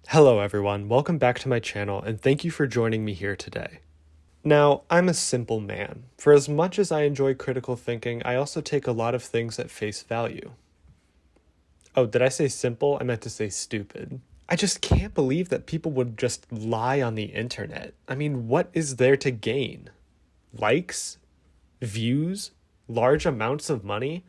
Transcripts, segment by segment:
Hello everyone, welcome back to my channel and thank you for joining me here today. Now, I'm a simple man. For as much as I enjoy critical thinking, I also take a lot of things at face value. Oh, did I say simple? I meant to say stupid. I just can't believe that people would just lie on the internet. I mean, what is there to gain? Likes? Views? Large amounts of money?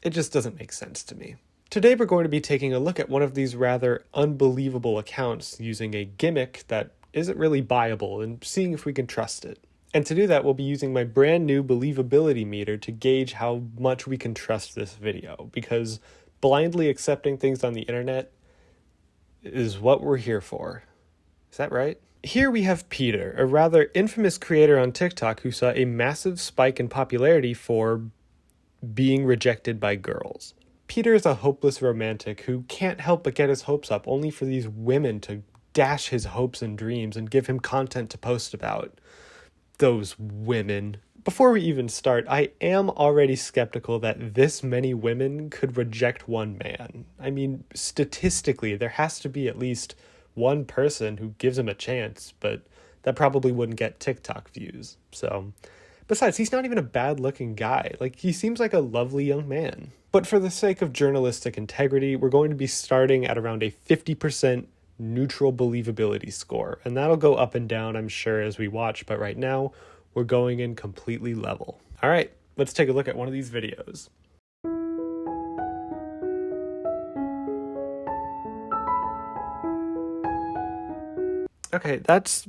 It just doesn't make sense to me. Today we're going to be taking a look at one of these rather unbelievable accounts using a gimmick that isn't really buyable and seeing if we can trust it. And to do that, we'll be using my brand new believability meter to gauge how much we can trust this video, because blindly accepting things on the internet is what we're here for. Is that right? Here we have Peter, a rather infamous creator on TikTok who saw a massive spike in popularity for being rejected by girls. Peter is a hopeless romantic who can't help but get his hopes up only for these women to dash his hopes and dreams and give him content to post about. Those women. Before we even start, I am already skeptical that this many women could reject one man. I mean, statistically, there has to be at least one person who gives him a chance, but that probably wouldn't get TikTok views. So, besides, he's not even a bad-looking guy. Like, he seems like a lovely young man. But for the sake of journalistic integrity, we're going to be starting at around a 50% neutral believability score. And that'll go up and down, I'm sure, as we watch. But right now, we're going in completely level. All right, let's take a look at one of these videos. Okay, that's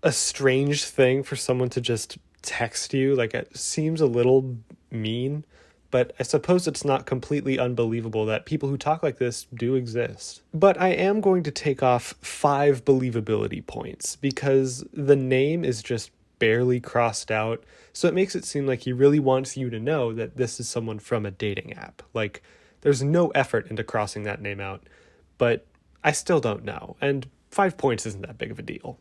a strange thing for someone to just text you. Like, it seems a little mean. But I suppose it's not completely unbelievable that people who talk like this do exist. But I am going to take off 5 believability points because the name is just barely crossed out, so it makes it seem like he really wants you to know that this is someone from a dating app. Like, there's no effort into crossing that name out, but I still don't know, and 5 points isn't that big of a deal.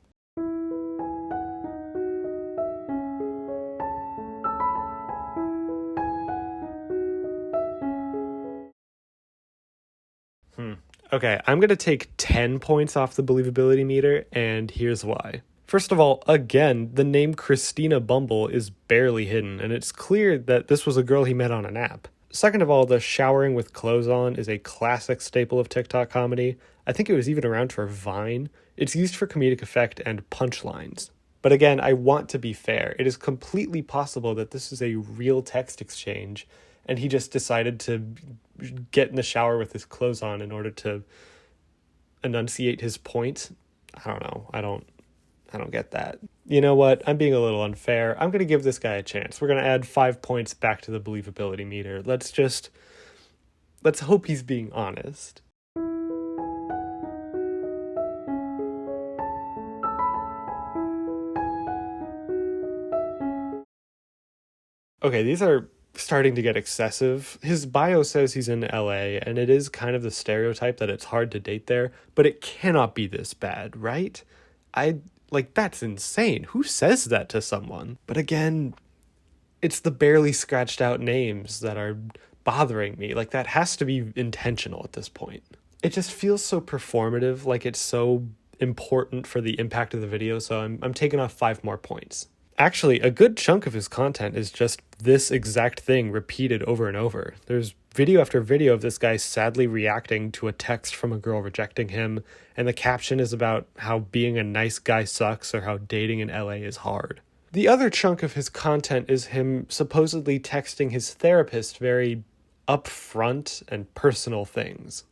Okay, I'm going to take 10 points off the believability meter, and here's why. First of all, again, the name Christina Bumble is barely hidden, and it's clear that this was a girl he met on an app. Second of all, the showering with clothes on is a classic staple of TikTok comedy. I think it was even around for Vine. It's used for comedic effect and punchlines. But again, I want to be fair. It is completely possible that this is a real text exchange, and he just decided to get in the shower with his clothes on in order to enunciate his point. I don't know. I don't get that. You know what? I'm being a little unfair. I'm going to give this guy a chance. We're going to add 5 points back to the believability meter. Let's hope he's being honest. Okay, these are starting to get excessive. His bio says he's in LA, and it is kind of the stereotype that it's hard to date there, but it cannot be this bad, right? That's insane. Who says that to someone? But again, it's the barely scratched out names that are bothering me. Like, that has to be intentional at this point. It just feels so performative, like it's so important for the impact of the video, so I'm taking off 5 more points. Actually, a good chunk of his content is just this exact thing repeated over and over. There's video after video of this guy sadly reacting to a text from a girl rejecting him, and the caption is about how being a nice guy sucks or how dating in LA is hard. The other chunk of his content is him supposedly texting his therapist very upfront and personal things.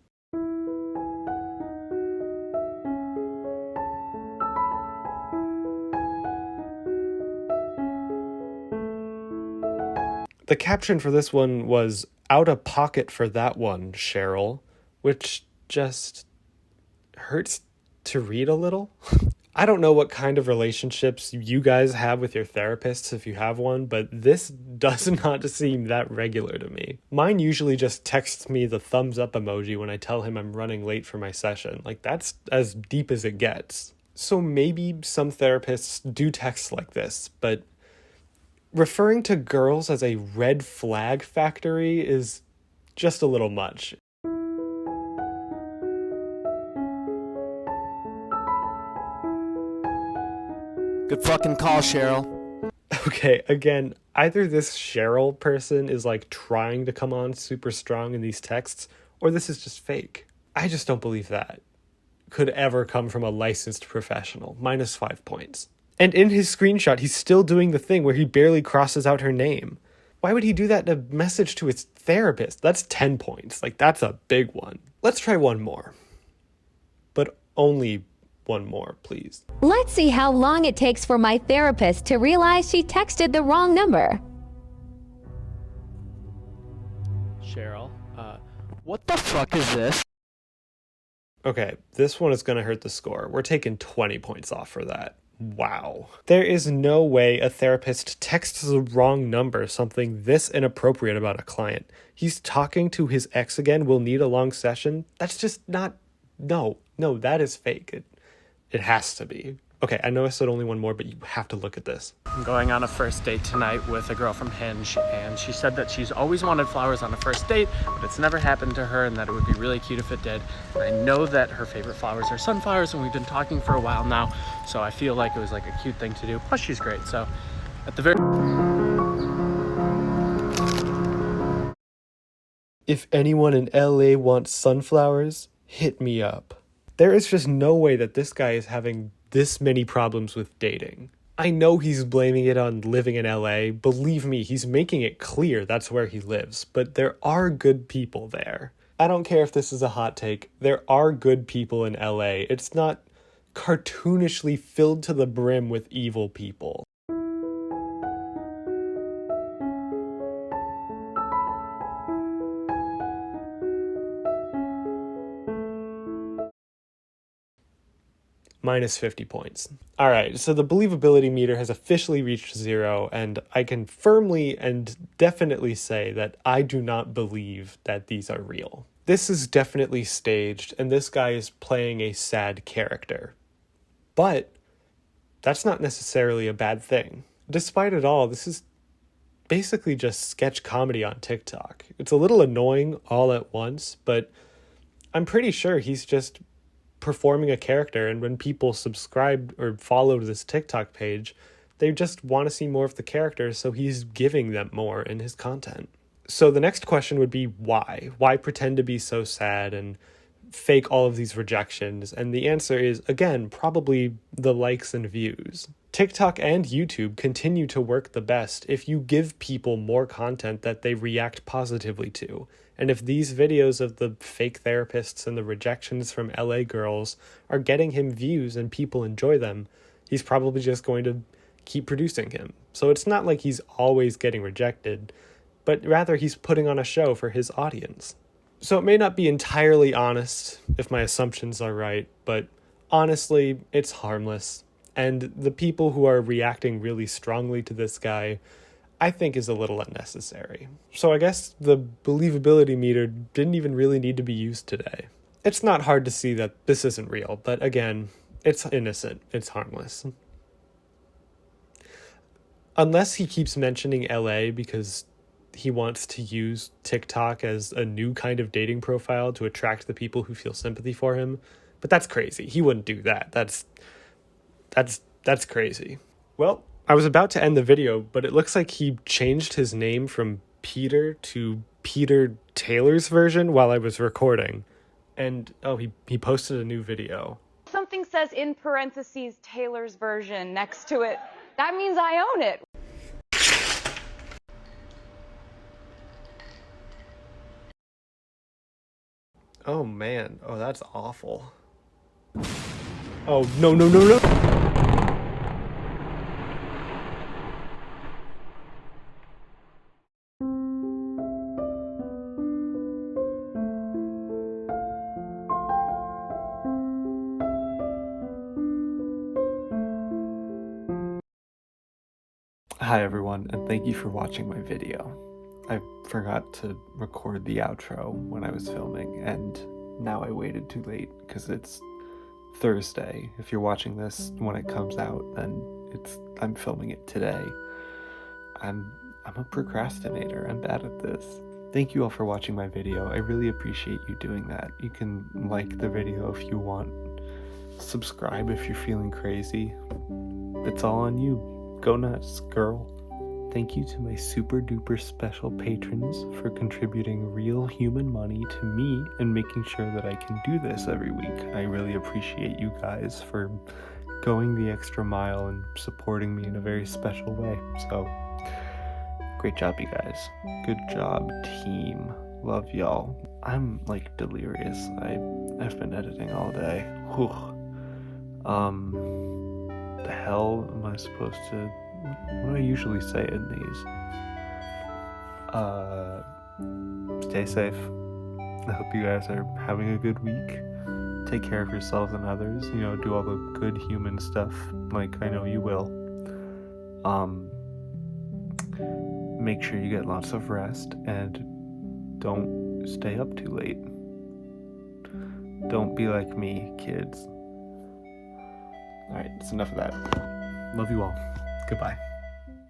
The caption for this one was "out of pocket for that one, Cheryl," which just hurts to read a little. I don't know what kind of relationships you guys have with your therapists if you have one, but this does not seem that regular to me. Mine usually just texts me the thumbs up emoji when I tell him I'm running late for my session. Like, that's as deep as it gets. So maybe some therapists do text like this, but referring to girls as a red flag factory is just a little much. Good fucking call, Cheryl. Okay, again, either this Cheryl person is like trying to come on super strong in these texts, or this is just fake. I just don't believe that could ever come from a licensed professional. -5 points. And in his screenshot, he's still doing the thing where he barely crosses out her name. Why would he do that in a message to his therapist? That's 10 points. Like, that's a big one. Let's try one more. But only one more, please. Let's see how long it takes for my therapist to realize she texted the wrong number. Cheryl, what the fuck is this? Okay, this one is going to hurt the score. We're taking 20 points off for that. Wow. There is no way a therapist texts the wrong number something this inappropriate about a client. He's talking to his ex again, will need a long session. That's just not... No, that is fake. It has to be. Okay, I know I said only one more, but you have to look at this. I'm going on a first date tonight with a girl from Hinge, and she said that she's always wanted flowers on a first date, but it's never happened to her, and that it would be really cute if it did. And I know that her favorite flowers are sunflowers, and we've been talking for a while now, so I feel like it was like a cute thing to do. Plus, she's great, so at the very... If anyone in LA wants sunflowers, hit me up. There is just no way that this guy is having this many problems with dating. I know he's blaming it on living in LA. Believe me, he's making it clear that's where he lives, but there are good people there. I don't care if this is a hot take. There are good people in LA. It's not cartoonishly filled to the brim with evil people. -50 points. All right, so the believability meter has officially reached 0, and I can firmly and definitely say that I do not believe that these are real. This is definitely staged, and this guy is playing a sad character. But that's not necessarily a bad thing. Despite it all, this is basically just sketch comedy on TikTok. It's a little annoying all at once, but I'm pretty sure he's just performing a character, and when people subscribe or follow this TikTok page, they just want to see more of the character, so he's giving them more in his content. So the next question would be why? Why pretend to be so sad and fake all of these rejections? And the answer is, again, probably the likes and views. TikTok and YouTube continue to work the best if you give people more content that they react positively to. And if these videos of the fake therapists and the rejections from LA girls are getting him views and people enjoy them, he's probably just going to keep producing him. So it's not like he's always getting rejected, but rather he's putting on a show for his audience. So it may not be entirely honest if my assumptions are right, but honestly, it's harmless. And the people who are reacting really strongly to this guy, I think is a little unnecessary. So I guess the believability meter didn't even really need to be used today. It's not hard to see that this isn't real, but again, it's innocent, it's harmless. Unless he keeps mentioning LA because he wants to use TikTok as a new kind of dating profile to attract the people who feel sympathy for him, but that's crazy. He wouldn't do that. That's crazy. Well, I was about to end the video, but it looks like he changed his name from Peter to Peter Taylor's version while I was recording. And, oh, he posted a new video. Something says in parentheses Taylor's version next to it. That means I own it. Oh man, oh that's awful. Oh, no. Hi everyone, and thank you for watching my video. I forgot to record the outro when I was filming, and now I waited too late because it's Thursday. If you're watching this when it comes out, then I'm filming it today. I'm a procrastinator. I'm bad at this. Thank you all for watching my video. I really appreciate you doing that. You can like the video if you want. Subscribe if you're feeling crazy. It's all on you. Go nuts, girl. Thank you to my super duper special patrons for contributing real human money to me and making sure that I can do this every week. I really appreciate you guys for going the extra mile and supporting me in a very special way. So, great job, you guys. Good job, team. Love y'all. I'm like delirious. I've been editing all day. Whew. The hell am I supposed to... What do I usually say in these? Stay safe. I hope you guys are having a good week. Take care of yourselves and others. You know, do all the good human stuff like I know you will. Make sure you get lots of rest and don't stay up too late. Don't be like me, kids. Alright, that's enough of that. Love you all. Goodbye.